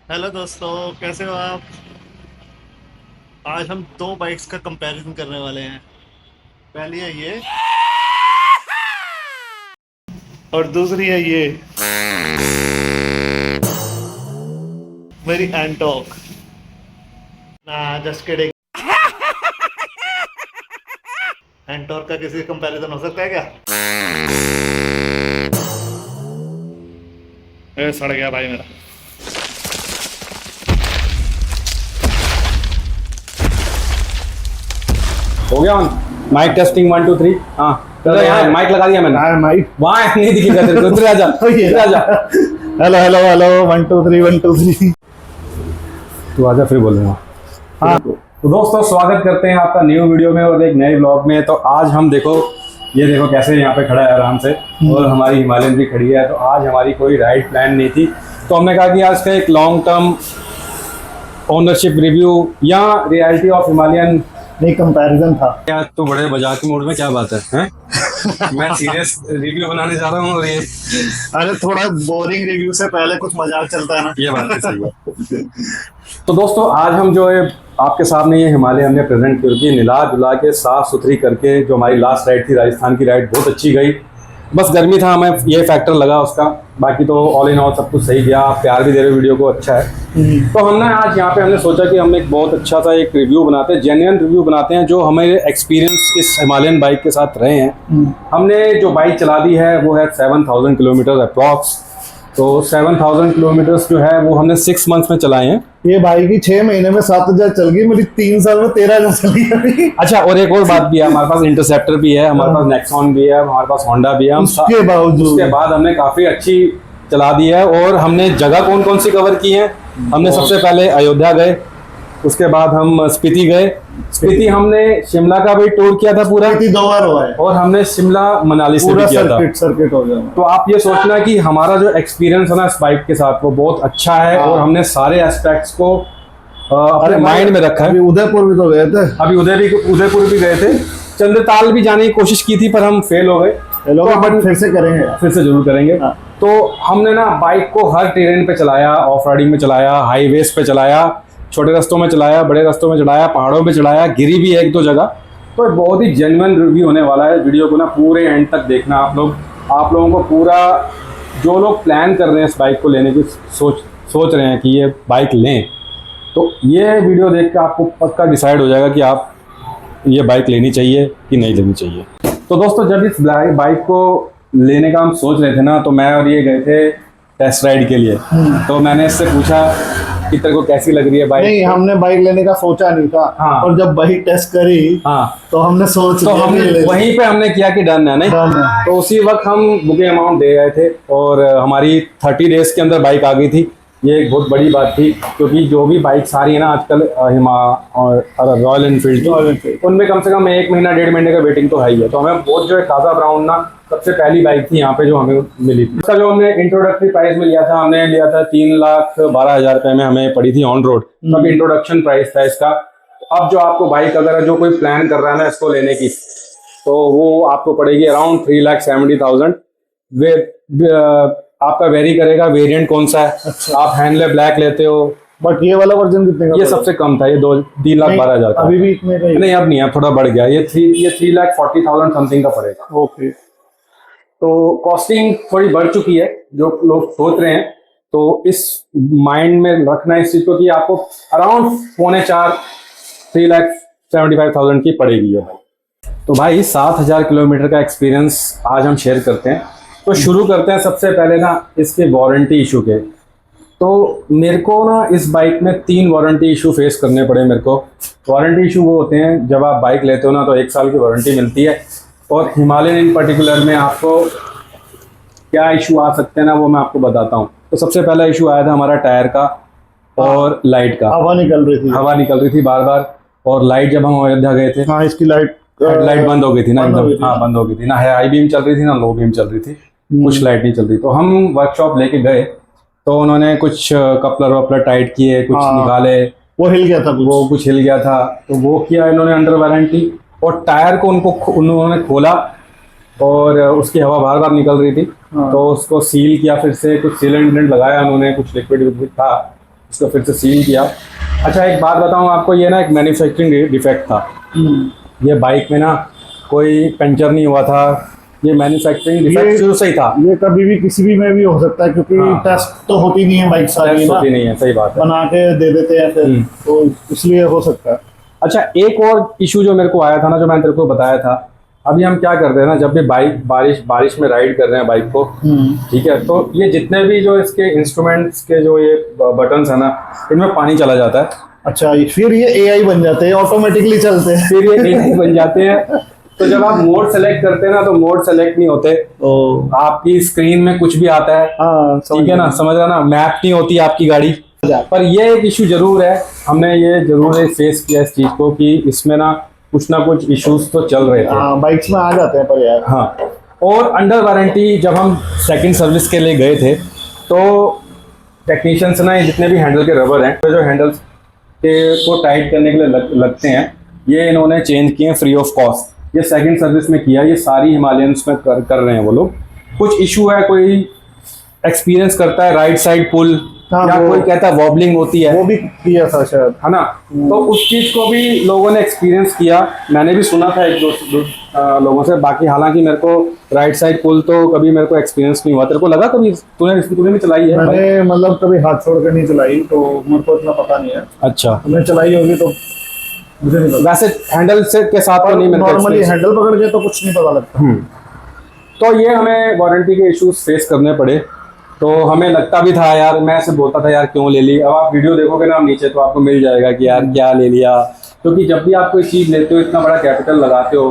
Hello दोस्तों, कैसे हो आप। आज हम दो बाइक्स का कंपैरिजन करने वाले हैं। पहली है ये और दूसरी है ये मेरी एंटॉक। ना जस्ट किडिंग। एंटॉक का किसी से कंपैरिजन हो सकता है क्या? सड़ गया भाई मेरा। हो गया ऑन। Mic testing 1 2 3। हाँ चलो, यहाँ माइक लगा दिया मैंने। माइक वहाँ नहीं दिखेगा तेरे को, उधर आ जा, इधर आ जा। Hello hello hello 1 2 3 1 2 3। तू आजा, फिर बोलूँगा। हाँ तो दोस्तों, स्वागत करते हैं आपका न्यू वीडियो में और एक नए ब्लॉग में। तो आज हम देखो, ये देखो कैसे यहाँ पे खड़ा है आराम से, और हमारी हिमालयन भी खड़ी है। तो आज हमारी कोई राइड प्लान नहीं थी, तो हमने कहा कि आज का एक लॉन्ग टर्म ओनरशिप रिव्यू या रियलिटी ऑफ हिमालयन। नहीं, कंपैरिजन था। क्या तो बड़े मजाक के मूड में, क्या बात है, हैं? मैं सीरियस रिव्यू बनाने जा रहा हूँ और ये अरे थोड़ा बोरिंग रिव्यू से पहले कुछ मजाक चलता है ना। ये बात है, सही है। तो दोस्तों, आज हम जो है आपके सामने ये हिमालय हमने प्रेजेंट करके निला जुला के साफ सुथरी करके, जो हमारी लास्ट राइड थी राजस्थान की राइड, बहुत अच्छी गई। बस गर्मी था, हमें ये फैक्टर लगा उसका, बाकी तो ऑल इन ऑल सब कुछ सही गया। आप प्यार भी दे रहे हो वीडियो को, अच्छा है। तो हमने आज यहाँ पे हमने सोचा कि हम एक बहुत अच्छा सा एक रिव्यू बनाते हैं, जेन्युइन रिव्यू बनाते हैं, जो हमें एक्सपीरियंस इस हिमालयन बाइक के साथ रहे हैं। हमने जो बाइक चला दी है वो है 7000 किलोमीटर अप्रॉक्स। तो 7000 किलोमीटर्स जो है वो हमने 6 मंथ्स में चलाए हैं। ये बाइक की 6 महीने में 7000 चल गई, मेरी 3 साल में 13,000 चली अभी। अच्छा, और एक और बात भी है, हमारे पास इंटरसेप्टर भी है, हमारे पास नेक्सॉन भी है, हमारे पास होंडा भी है। उसके बाद हमने काफ़ी अच्छी चला दी है। और हमने जगह कौन कौन सी कवर की है, हमने सबसे पहले अयोध्या गए, उसके बाद हम स्पीति गए। स्पीति हमने शिमला का भी टूर किया था पूरा, 2 बार हुआ है, और हमने शिमला मनाली से भी किया था। सर्किट हो गया। तो आप ये सोचना कि हमारा जो एक्सपीरियंस है ना इस बाइक के साथ, वो बहुत अच्छा है। और हमने सारे एस्पेक्ट्स को अपने माइंड में रखा है। उदयपुर भी तो गए थे। अभी उदयपुर भी गए थे, चंद्रताल भी जाने की कोशिश की थी, पर हम फेल हो गए। तो अपन फिर से करेंगे, फिर से जरूर करेंगे। तो हमने ना बाइक को हर टेरेन पे चलाया, ऑफ राइडिंग में चलाया, हाईवेज पे चलाया, छोटे रास्तों में चलाया, बड़े रास्तों में चलाया, पहाड़ों पे चलाया, गिरी भी एक दो जगह। तो बहुत ही जेन्युइन रिव्यू होने वाला है। वीडियो को ना पूरे एंड तक देखना आप लोगों को पूरा, जो लोग प्लान कर रहे हैं इस बाइक को लेने की सोच रहे हैं कि ये बाइक लें, तो ये वीडियो देख के आपको पक्का डिसाइड हो जाएगा कि आप ये बाइक लेनी चाहिए कि नहीं लेनी चाहिए। तो दोस्तों, जब इस बाइक को लेने का हम सोच रहे थे ना, तो मैं और ये गए थे टेस्ट राइड के लिए। तो मैंने इससे पूछा कि तेरे को कैसी लग रही है बाइक। नहीं, हमने बाइक लेने का सोचा नहीं था। हाँ। और जब बाइक टेस्ट करी, हाँ, तो हमने वहीं पे हमने किया कि डन है, नहीं? तो उसी वक्त हम बुकिंग अमाउंट दे रहे थे, और हमारी 30 डेज के अंदर बाइक आ गई थी। ये एक बहुत बड़ी बात थी, क्योंकि जो भी बाइक सारी है ना आजकल रॉयल एनफील्ड, उनमें कम से कम 1 महीना 1.5 महीने का वेटिंग तो है ही है। तो हमें बहुत जो है ताज़ा ब्राउन ना सबसे पहली बाइक थी यहाँ पे जो हमें मिली थी। इसका जो हमने इंट्रोडक्टरी प्राइस में लिया था, हमने लिया था 3,12,000 रुपये में हमें पड़ी थी ऑन रोड। तब इंट्रोडक्शन प्राइस था इसका। अब जो आपको बाइक अगर जो कोई प्लान कर रहा है ना इसको लेने की, तो वो आपको पड़ेगी अराउंड 3,70,000। आपका वेरी करेगा वेरिएंट कौन सा है। अच्छा। आप हैंडले ब्लैक लेते हो, बट ये वाला वर्जन कितने का? ये सबसे कम था, ये 3,12,000 का। अभी भी इतने का? नहीं, अब नहीं है, थोड़ा बढ़ गया। ये 3,40,000 समथिंग का पड़ेगा। ओके। तो कॉस्टिंग थोड़ी बढ़ चुकी है, जो लोग सोच रहे हैं। तो इस माइंड में रखना इस चीज को कि आपको अराउंड 3,4 3,75,000 की पड़ेगी है। तो भाई 7,000 किलोमीटर का एक्सपीरियंस आज हम शेयर करते हैं। तो शुरू करते हैं सबसे पहले ना इसके वारंटी इशू के। तो मेरे को ना इस बाइक में 3 वारंटी इशू फेस करने पड़े मेरे को। वारंटी इशू वो होते हैं, जब आप बाइक लेते हो ना तो 1 साल की वारंटी मिलती है, और हिमालयन इन पर्टिकुलर में आपको क्या इशू आ सकते हैं ना वो मैं आपको बताता हूँ। तो सबसे पहला इशू आया था हमारा टायर का और लाइट का। हवा निकल रही थी बार बार। और लाइट, जब हम अयोध्या गए थे, हाँ, इसकी लाइट बंद हो गई थी ना एकदम। हाँ, बंद हो गई थी ना, हाई बीम चल रही थी ना लो बीम चल रही थी, कुछ लाइट नहीं चल रही। तो हम वर्कशॉप लेके गए, तो उन्होंने कुछ कपलर वपलर टाइट किए, कुछ निकाले, वो हिल गया था, वो कुछ हिल गया था, तो वो किया इन्होंने अंडर वारंटी। और टायर को उन्होंने खोला, और उसकी हवा बार बार निकल रही थी। तो उसको सील किया, फिर से कुछ सीलेंट लगाया उन्होंने, कुछ लिक्विड था इसको फिर से सील किया। अच्छा एक बात बताऊँ आपको, ये ना एक मैन्युफैक्चरिंग डिफेक्ट था। ये बाइक में ना कोई पंचर नहीं हुआ था, ये मैन्युफैक्चरिंग डिफेक्ट शुरू से ही था। ये कभी भी किसी भी में भी हो सकता है, क्योंकि हाँ। टेस्ट तो होती नहीं है बाइक सारी टेस्ट ना, होती नहीं है, सही बात है। बना के दे देते हैं फिर, तो इसलिए हो सकता है। अच्छा एक और इशू जो मेरे को आया था ना, जो मैंने तेरे को बताया था, अभी हम क्या करते हैं ना, जब भी बाइक बारिश में राइड कर रहे हैं बाइक को, ठीक है, तो ये जितने भी जो इसके इंस्ट्रूमेंट्स के जो ये बटन्स है ना, इनमें पानी चला जाता है। अच्छा, फिर ये एआई बन जाते हैं, ऑटोमेटिकली चलते हैं। फिर ये AI बन जाते हैं। तो जब आप मोड सेलेक्ट करते हैं ना, तो मोड सेलेक्ट नहीं होते, आपकी स्क्रीन में कुछ भी आता है, ठीक है ना, समझ रहा ना, मैप नहीं होती आपकी गाड़ी। पर ये एक इशू जरूर है, हमने ये जरूर फेस किया इस चीज को, कि इसमें ना कुछ इश्यूज तो चल रहे थे। बाइक्स में आ जाते हैं पर यार। हाँ, और अंडर वारंटी जब हम सेकंड सर्विस के लिए गए थे, तो टेक्नीशियंस ना, ये जितने भी हैंडल के रबर हैं, जो हैंडल्स के को टाइट करने के लिए लगते हैं, ये इन्होंने चेंज किए हैं फ्री ऑफ कॉस्ट। ये सेकंड सर्विस में किया, ये सारी हिमालयंस में कर रहे हैं वो लोग। कुछ इशू है, कोई एक्सपीरियंस करता है राइट साइड पुल, या कोई कहता है वॉबलिंग होती है, वो भी किया था शायद, है ना, तो उस चीज को भी लोगों ने एक्सपीरियंस किया। मैंने भी सुना था एक दो लोगों से, बाकी हालांकि मेरे को राइट साइड पुल तो कभी मेरे को एक्सपीरियंस नहीं हुआ। तेरे को लगा कभी? तूने भी चलाई है? मैंने मतलब कभी हाथ छोड़ कर नहीं चलाई, तो मेरे को इतना पता नहीं है। अच्छा, तुमने चलाई होगी तो मुझे नहीं पता। वैसे हैंडल से के साथ तो नहीं, नॉर्मली हैंडल पकड़ के तो कुछ नहीं पता लगता। तो ये हमें वारंटी के इश्यूज फेस करने पड़े, तो हमें लगता भी था यार, मैं ऐसे बोलता था यार क्यों ले ली। अब आप वीडियो देखोगे ना नीचे, तो आपको मिल जाएगा कि यार क्या ले लिया, क्योंकि जब भी आप कोई चीज़ लेते हो, इतना बड़ा कैपिटल लगाते हो,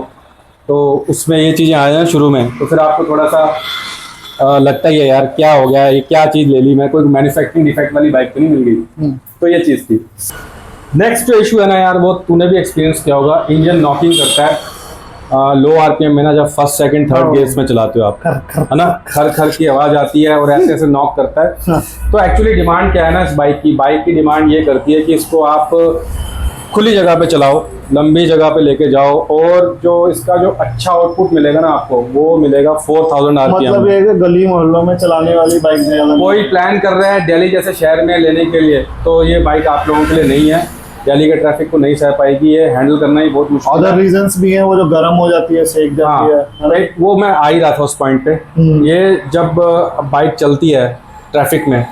तो उसमें ये चीज़ें आ जाए शुरू में, तो फिर आपको थोड़ा सा लगता ही है यार क्या हो गया, ये क्या चीज़ ले ली मैं, कोई मैन्युफैक्चरिंग डिफेक्ट वाली बाइक तो नहीं मिल गई। तो ये चीज़ थी। नेक्स्ट जो इशू है ना यार, वो तूने भी एक्सपीरियंस किया होगा, इंजन नॉकिंग करता है लो आरपीएम में ना, जब फर्स्ट सेकंड थर्ड गियर्स में चलाते हो आप, है ना, खर खर की आवाज आती है और ऐसे ऐसे नॉक करता है। तो एक्चुअली डिमांड क्या है ना इस बाइक की डिमांड ये करती है कि इसको आप खुली जगह पे चलाओ, लंबी जगह पे लेके जाओ, और जो इसका जो अच्छा आउटपुट मिलेगा ना आपको, वो मिलेगा 4000 आरपीएम। मतलब ये गली मोहल्लों में चलाने वाली बाइक नहीं। कोई प्लान कर रहा है दिल्ली जैसे शहर में लेने के लिए, तो ये बाइक आप लोगों के लिए नहीं है। दिल्ली के ट्रैफिक को नहीं सह पाएगी, ये हैंडल करना ही बहुत मुश्किल है। अदर रीजंस भी हैं, वो जो गर्म हो जाती है, सेक जाती है। वो मैं आ ही रहा था उस पॉइंट पे। ये जब बाइक चलती है ट्रैफिक में,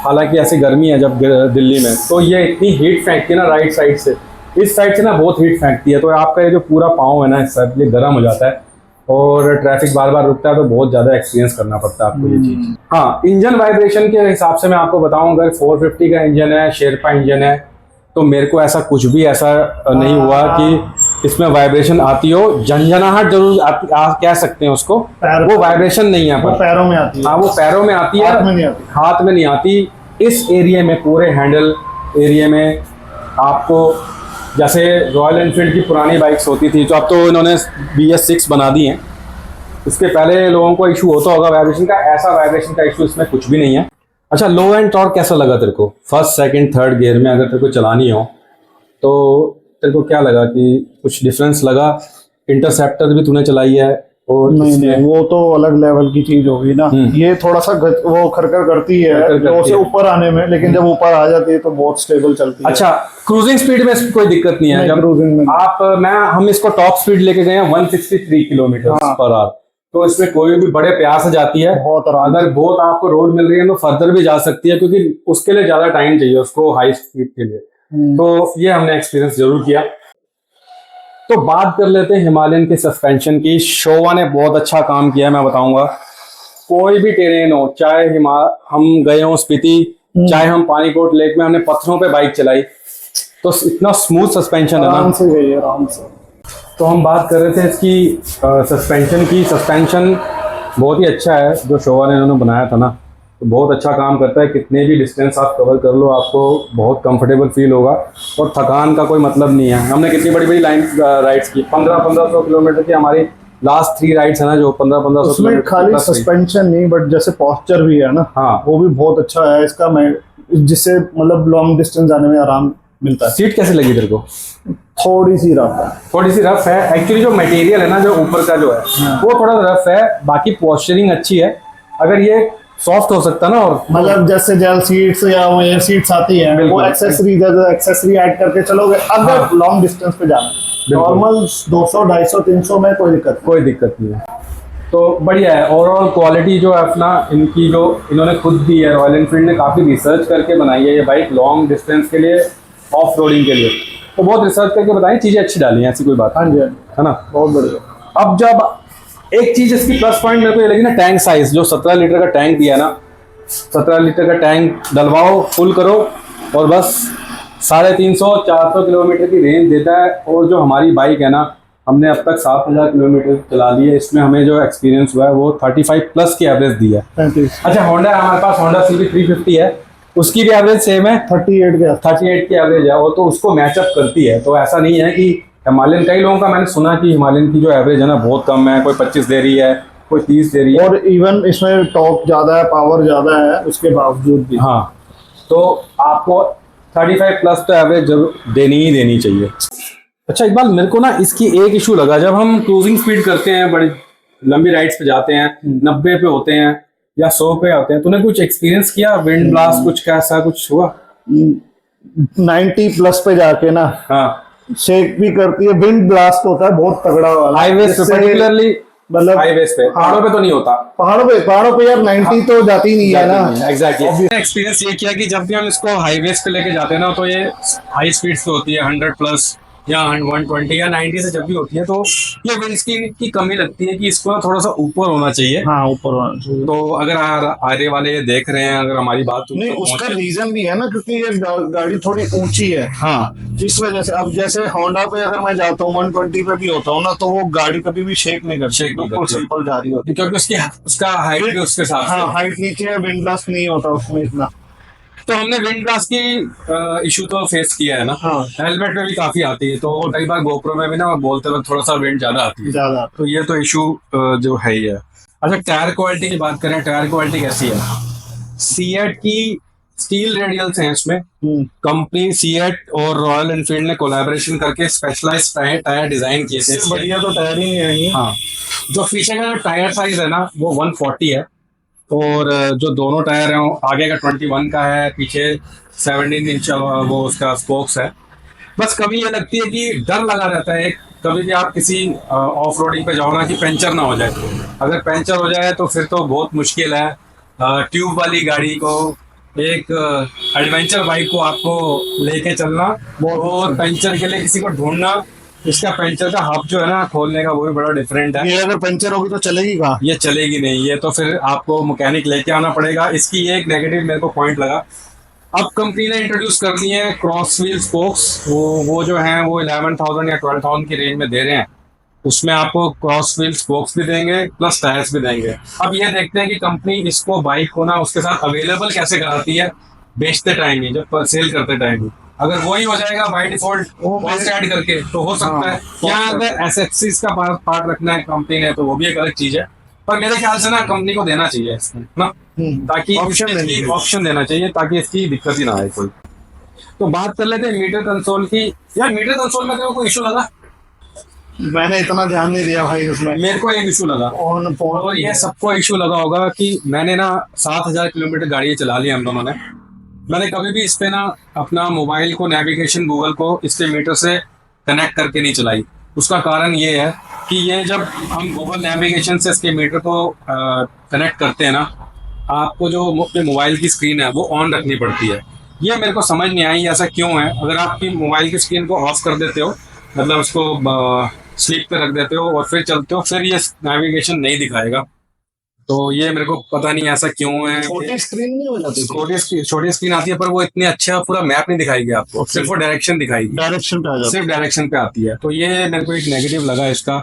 हालांकि ऐसी गर्मी है जब दिल्ली में, तो ये इतनी हीट फेंकती है ना राइट साइड से, इस साइड से ना बहुत हीट फेंकती है, तो आपका ये जो पूरा पाँव है ना इस साइड, ये गर्म हो जाता है, और ट्रैफिक बार बार रुकता है, तो बहुत ज़्यादा एक्सपीरियंस करना पड़ता है आपको ये चीज़। हाँ, इंजन वाइब्रेशन के हिसाब से मैं आपको बताऊँ, अगर 450 का इंजन है, शेरपा इंजन है, तो मेरे को ऐसा कुछ भी ऐसा नहीं हुआ कि इसमें वाइब्रेशन आती हो। झंझनाहट जरूर कह सकते हैं उसको, वो वाइब्रेशन नहीं है, पर पैरों में आती है। हाँ, वो पैरों में आती है, हाथ में नहीं आती। हाथ में नहीं आती। इस एरिया में, पूरे हैंडल एरिया में आपको, जैसे रॉयल एनफील्ड की पुरानी बाइक्स होती थी, तो अब तो इन्होंने BS6 बना दी हैं, इसके पहले लोगों को इशू होता होगा वाइब्रेशन का, ऐसा वाइब्रेशन का इशू इसमें कुछ भी नहीं है। अच्छा, लो एंड टॉर्क कैसा लगा तेरे को फर्स्ट सेकंड थर्ड गियर में, अगर तेरे को चलानी हो तो तेरे को क्या लगा कि कुछ डिफरेंस लगा? इंटरसेप्टर भी तूने चलाई है, और नहीं, वो तो अलग लेवल की चीज होगी ना। ये थोड़ा सा वो खरखर करती है जो से ऊपर आने में, लेकिन जब ऊपर आ जाती है तो बहुत स्टेबल चलती है। अच्छा, क्रूजिंग स्पीड में कोई दिक्कत नहीं है? जब क्रूजिंग में हम इसको टॉप स्पीड लेके गए हैं 163 किलोमीटर पर आवर, तो इसमें कोई भी बड़े प्यास से जाती है। अगर बहुत आपको रोड मिल रही है तो फर्दर भी जा सकती है, क्योंकि उसके लिए ज्यादा टाइम चाहिए उसको हाई स्पीड के लिए। तो ये हमने एक्सपीरियंस जरूर किया। तो बात कर लेते हैं हिमालयन के सस्पेंशन की। शोवा ने बहुत अच्छा काम किया है, मैं बताऊंगा। कोई भी टेरेन हो, चाहे हम गए हो स्पीति, चाहे हम पानीकोट लेक में हमने पत्थरों पे बाइक चलाई, तो इतना स्मूथ सस्पेंशन है ना, आराम से। तो हम बात कर रहे थे इसकी सस्पेंशन की। सस्पेंशन बहुत ही अच्छा है जो शोवा ने इन्होंने बनाया था ना, तो बहुत अच्छा काम करता है। कितने भी डिस्टेंस आप कवर कर लो, आपको बहुत कंफर्टेबल फील होगा, और थकान का कोई मतलब नहीं है। हमने कितनी बड़ी बड़ी लाइन राइड्स की, 1500 किलोमीटर की हमारी लास्ट 3 राइड्स है ना, जो 1500 उसमें खाली सस्पेंशन नहीं, बट जैसे पोस्चर भी है ना, हाँ, वो भी बहुत अच्छा है इसका, जिससे मतलब लॉन्ग डिस्टेंस जाने में आराम मिलता है। सीट कैसी लगी तेरे को? थोड़ी सी रफ है। एक्चुअली जो मटेरियल है ना, जो ऊपर का जो है वो थोड़ा रफ है, बाकी पोस्चरिंग अच्छी है। अगर ये सॉफ्ट हो सकता है ना, और मतलब जैसे जेल सीट्स या वो एयर सीट्स आती है, वो बिल्कुल। एक्सेसरी ऐड करके चलोगे अगर लॉन्ग डिस्टेंस पे जाना। नॉर्मल 200 250 300 में कोई दिक्कत नहीं है। तो बढ़िया है। ओवरऑल क्वालिटी जो है अपना इनकी, जो इन्होंने खुद दी है, रॉयल एनफील्ड ने काफ़ी रिसर्च करके बनाई है ये बाइक लॉन्ग डिस्टेंस के लिए, ऑफ रोडिंग के लिए, तो बहुत रिसर्च करके बताई, चीज़ें अच्छी डाली हैं, ऐसी कोई बात। हाँ जी, है ना, बहुत बढ़िया। अब जब एक चीज़ इसकी प्लस पॉइंट मेरे को ये लगी ना, टैंक साइज, जो 17 लीटर का टैंक दिया ना, 17 लीटर का टैंक डलवाओ, फुल करो और बस 350-400 किलोमीटर की रेंज देता है। और जो हमारी बाइक है ना, हमने अब तक 7000 किलोमीटर चला ली है, इसमें हमें जो एक्सपीरियंस हुआ है वो 35 प्लस की एवरेज दी है। अच्छा, होंडा हमारे पास होंडा CB 350 है, उसकी भी एवरेज सेम है, 38 की एवरेज है, वो तो उसको मैचअप करती है। तो ऐसा नहीं है कि हिमालयन, कई लोगों का मैंने सुना कि हिमालयन की जो एवरेज है ना बहुत कम है, कोई 25 दे रही है, कोई 30 दे रही है, और इवन इसमें टॉर्क ज्यादा है, पावर ज्यादा है, उसके बावजूद भी। हाँ, तो आपको 35 प्लस तो एवरेज जरूर देनी ही देनी चाहिए। अच्छा इकबाल, मेरे को ना इसकी एक इशू लगा, जब हम क्रूजिंग स्पीड करते हैं, बड़ी लंबी राइड्स पे जाते हैं, 90 पे होते हैं या 100 पे होते हैं, तूने कुछ एक्सपीरियंस किया, विंड ब्लास्ट कुछ कैसा कुछ हुआ? 90 प्लस पे जाके ना, हाँ, शेक भी करती है, विंड ब्लास्ट होता है बहुत तगड़ा वाला, हाईवेज पे पर्टिकुलरली, मतलब हाईवेज पे, पहाड़ों पे तो नहीं होता। पहाड़ों पे यार 90 तो जाती नहीं है ना। एग्जैक्टली। एक्सपीरियंस ये किया कि जब भी हम इसको हाईवेज पे लेके जाते हैं ना, तो ये हाई स्पीड पे होती है, 100 प्लस या 120 या 90 से जब भी होती है, तो ये विंड स्क्रीन की कमी लगती है कि इसको ना थोड़ा सा ऊपर होना चाहिए। हाँ, ऊपर होना चाहिए। तो अगर आगे वाले ये देख रहे हैं, अगर हमारी बात नहीं, उसका रीजन भी है ना, क्योंकि ये गाड़ी थोड़ी ऊंची है। हाँ, इस वजह से। अब जैसे होंडा पे अगर मैं जाता हूँ 120 पे भी होता हूँ ना, तो वो गाड़ी कभी भी शेक नहीं करती, बिल्कुल सिंपल जा रही होती है, क्योंकि उसका हाइट भी उसके साथ। हाँ, हाइट नीचे है, विंड ब्लास्ट नहीं होता उसमें इतना। तो हमने विंड ब्लास्ट की इशू तो फेस किया है ना। हाँ, हेलमेट में भी काफी आती है, तो कई बार गोप्रो में भी ना बोलते वक्त थोड़ा सा विंड ज्यादा आती है, ज्यादा। तो ये तो इशू जो है ही है। अच्छा, टायर क्वालिटी की बात करें, टायर क्वालिटी कैसी है? सीएट की स्टील रेडियल्स हैं इसमें, कंपनी सीएट और रॉयल एनफील्ड ने कोलैबोरेशन करके स्पेशलाइज्ड टायर डिजाइन किए थे। बढ़िया तो टायर ही नहीं है। हाँ, जो पीछे का टायर साइज है ना वो 140 है, और जो दोनों टायर हैं आगे का 21 का है, पीछे 17 इंच वो उसका स्पोक्स है। बस कमी ये लगती है कि डर लगा रहता है, कभी भी आप किसी ऑफ रोडिंग पे जाओ ना कि पंचर ना हो जाए। अगर पंचर हो जाए तो फिर तो बहुत मुश्किल है। ट्यूब वाली गाड़ी को, एक एडवेंचर बाइक को आपको लेके चलना, और पंचर के लिए किसी को ढूंढना, इसका पंचर का हब जो है ना खोलने का, वो भी बड़ा डिफरेंट है। ये अगर पंचर होगी तो चलेगी कहाँ? ये चलेगी नहीं, ये तो फिर आपको मैकेनिक लेके आना पड़ेगा। इसकी ये एक नेगेटिव मेरे को पॉइंट लगा। अब कंपनी ने इंट्रोड्यूस कर दी है क्रॉस व्हील स्पोक्स, वो जो हैं वो 11,000 या 12,000 की रेंज में दे रहे हैं। उसमें आपको क्रॉस व्हील स्पोक्स भी देंगे, प्लस टायर्स भी देंगे। अब ये देखते हैं कि कंपनी इसको, बाइक को ना उसके साथ अवेलेबल कैसे कराती है बेचते टाइम ही, जब सेल करते टाइम ही। अगर वही हो जाएगा बाय डिफॉल्ट ऐड करके, तो हो सकता है। या अगर एसएफसीज का पार्ट रखना है कंपनी ने, तो वो भी एक अलग चीज है। पर मेरे ख्याल से ना कंपनी को देना चाहिए इसमें ना, ताकि ऑप्शन देना चाहिए, ताकि इसकी दिक्कत ही ना आए कोई। तो बात कर लेते हैं मीटर कंसोल की। यार, मीटर कंसोल में कोई इशू लगा? मैंने इतना ध्यान नहीं दिया भाई उसमें। मेरे को एक इशू लगा, और ये सबको इशू लगा होगा कि मैंने ना 7,000 किलोमीटर गाड़ी चला ली हम दोनों ने। मैंने कभी भी इस पे ना अपना मोबाइल को, नेविगेशन गूगल को इसके मीटर से कनेक्ट करके नहीं चलाई। उसका कारण ये है कि ये जब हम गूगल नेविगेशन से इसके मीटर को कनेक्ट करते हैं ना, आपको जो अपने मोबाइल की स्क्रीन है वो ऑन रखनी पड़ती है। ये मेरे को समझ नहीं आई ऐसा क्यों है। अगर आपकी मोबाइल की स्क्रीन को ऑफ कर देते हो, मतलब उसको स्लीप पे रख देते हो और फिर चलते हो, फिर ये नेविगेशन नहीं दिखाएगा। तो ये मेरे को पता नहीं ऐसा क्यों है। छोटी स्क्रीन नहीं हो जाती? छोटी स्क्रीन आती है, पर वो इतने अच्छा पूरा मैप नहीं दिखाएगी आपको, सिर्फ वो डायरेक्शन दिखाएगी, डायरेक्शन पे आ जाती, सिर्फ डायरेक्शन पे आती है। तो ये मेरे को एक नेगेटिव लगा इसका।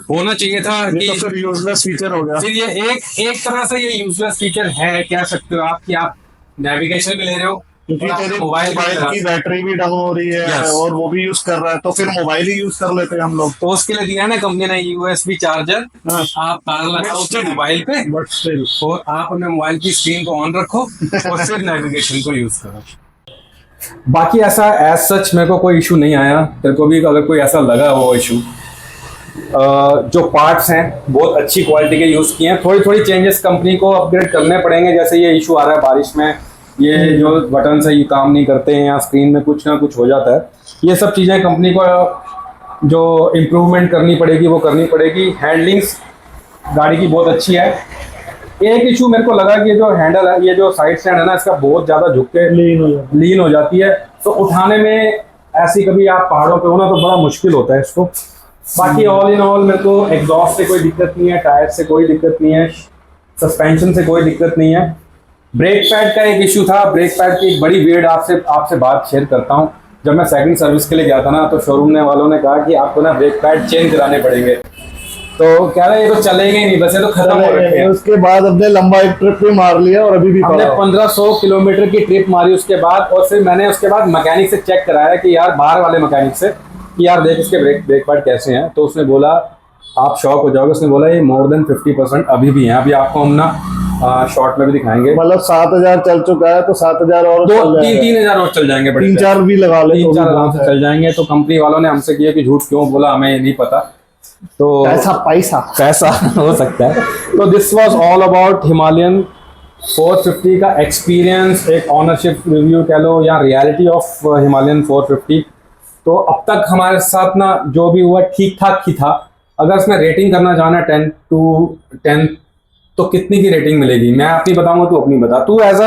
होना चाहिए था कि तो फिर यूजलेस फीचर हो गया। फिर ये एक तरह से ये यूजलेस फीचर है, कह सकते हो आप, कि आप नेविगेशन भी ले रहे हो, क्योंकि तेरे मोबाइल की बैटरी भी डाउन हो रही है और वो भी यूज कर रहा है, तो फिर मोबाइल ही यूज कर लेते हैं हम लोग। तो उसके लिए दिया ना कंपनी ने USB चार्जर, आप तार लगाओ मोबाइल पे, और आप अपने मोबाइल की स्क्रीन को ऑन रखो और फिर नेविगेशन को यूज करो। बाकी ऐसा एज सच मेरे को कोई इशू नहीं आया। तेरे को भी अगर कोई ऐसा लगा वो इशू जो पार्ट्स हैं बहुत अच्छी क्वालिटी के यूज़ किए हैं। थोड़ी थोड़ी चेंजेस कंपनी को अपग्रेड करने पड़ेंगे, जैसे ये इशू आ रहा है बारिश में, ये जो बटन है ये काम नहीं करते हैं या स्क्रीन में कुछ ना कुछ हो जाता है। ये सब चीज़ें कंपनी को जो इम्प्रूवमेंट करनी पड़ेगी वो करनी पड़ेगी। हैंडलिंग्स गाड़ी की बहुत अच्छी है। एक इशू मेरे को लगा कि जो हैंडल है, ये जो साइड स्टैंड है ना, इसका बहुत ज़्यादा झुक के लीन हो जाती है, तो उठाने में ऐसी कभी आप पहाड़ों पे हो ना तो बड़ा मुश्किल होता है इसको। बाकी ऑल इन ऑल मेरे को एग्जॉस्ट से कोई दिक्कत नहीं है, टायर से कोई दिक्कत नहीं है, सस्पेंशन से कोई दिक्कत नहीं है। ब्रेक पैड का एक इशू था, ब्रेक पैड की एक बड़ी वेट आपसे बात शेयर करता हूँ। जब मैं सेकंड सर्विस के लिए गया था ना, तो शोरूम वालों ने कहा कि आपको ना ब्रेक पैड चेंज कराने पड़ेंगे, तो कह रहे ये तो चलेंगे ही नहीं, बस ये तो खत्म हो रखे हैं। उसके बाद हमने लंबा एक ट्रिप भी मार लिया और अभी भी हमने 1500 किलोमीटर की ट्रिप मारी उसके बाद, और फिर मैंने उसके बाद मैकेनिक से चेक कराया कि यार, बाहर वाले मैकेनिक से कि यार देख इसके ब्रेक पैड कैसे हैं, तो उसने बोला आप शॉक हो जाओगे, उसने बोला ये मोर देन 50% अभी भी हैं। अभी आपको हम ना शॉर्ट में भी दिखाएंगे। मतलब 7000 चल चुका है, तो 7000 और 3,000 और चल जाएंगे, 3-4 भी लगा ले, 3-4 आराम से चल जाएंगे। तो कंपनी वालों ने हमसे किया कि झूठ क्यों बोला, हमें नहीं पता, तो पैसा हो सकता है। तो this was all about Himalayan 450 का एक्सपीरियंस, एक ऑनरशिप रिव्यू कह लो या रियलिटी ऑफ हिमालयन 450। तो अब तक हमारे साथ ना जो भी हुआ ठीक ठाक ही था। अगर इसमें रेटिंग करना चाहना 10 to 10 तो कितनी की रेटिंग मिलेगी? मैं अपनी बताऊंगा, तू अपनी बता। तू एज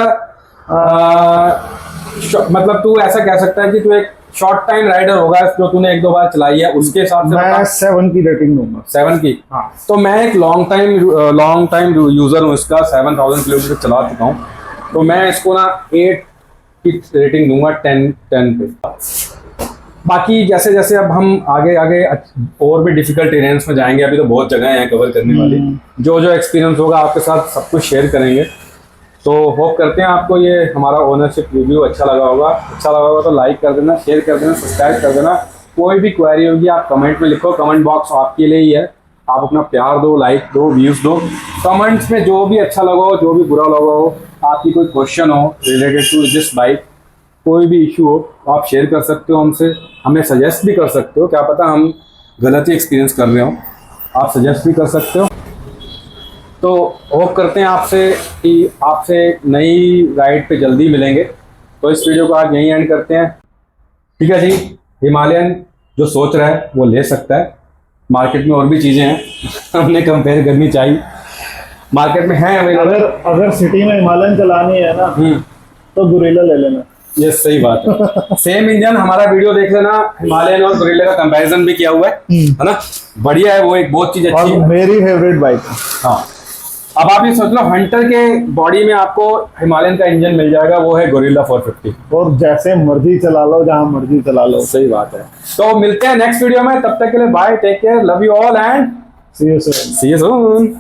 मतलब तू ऐसा कह सकता है कि तू एक शॉर्ट टाइम राइडर होगा, जो तूने 1-2 बार चलाई है, उसके हिसाब से मैं 7 की रेटिंग दूंगा। 7 की? हाँ। तो मैं एक लॉन्ग टाइम यूजर हूँ इसका, 7000 किलोमीटर चला चुका हूँ, तो मैं इसको ना 8 की रेटिंग दूंगा 10 पे। बाकी जैसे जैसे अब हम आगे और भी डिफिकल्ट टेरेन्स में जाएंगे, अभी तो बहुत जगह हैं कवर करने वाली, जो एक्सपीरियंस होगा आपके साथ सब कुछ शेयर करेंगे। तो होप करते हैं आपको ये हमारा ओनरशिप रिव्यू अच्छा लगा होगा। तो लाइक कर देना, शेयर कर देना, सब्सक्राइब कर देना। कोई भी क्वेरी होगी आप कमेंट में लिखो, कमेंट बॉक्स आपके लिए ही है। आप अपना प्यार दो, लाइक दो, व्यूज़ दो। कमेंट्स में जो भी अच्छा लगा हो, जो भी बुरा लगा हो, आपकी कोई क्वेश्चन हो रिलेटेड टू दिस बाइक, कोई भी इशू हो, आप शेयर कर सकते हो हमसे, हमें सजेस्ट भी कर सकते हो। क्या पता हम गलत ही एक्सपीरियंस कर रहे हो, आप सजेस्ट भी कर सकते हो। तो होप करते हैं आपसे नई राइड पे जल्दी मिलेंगे। तो इस वीडियो को आज यहीं एंड करते हैं। ठीक है जी, हिमालयन जो सोच रहा है वो ले सकता है। मार्केट में और भी चीज़ें हैं हमने कंपेयर करनी चाहिए, मार्केट में है अवेलेबल। अगर सिटी में हिमालयन चलानी है ना, तो गुरिल्ला ले लेना। ये सही बात है। सेम इंजन, हमारा वीडियो देख लेना, हिमालयन और गुरिल्ला का कंपैरिजन भी किया हुआ है ना, बढ़िया है वो, एक बहुत चीज अच्छी है, मेरी फेवरेट बाइक है। हाँ, अब आप ये सोच लो, हंटर के बॉडी में आपको हिमालयन का इंजन मिल जाएगा, वो है गुरिल्ला 450, और जैसे मर्जी चला लो, जहां मर्जी चला लो। सही बात है। तो मिलते हैं नेक्स्ट वीडियो में, तब तक के लिए bye, take care, love you all and see you soon. See you soon.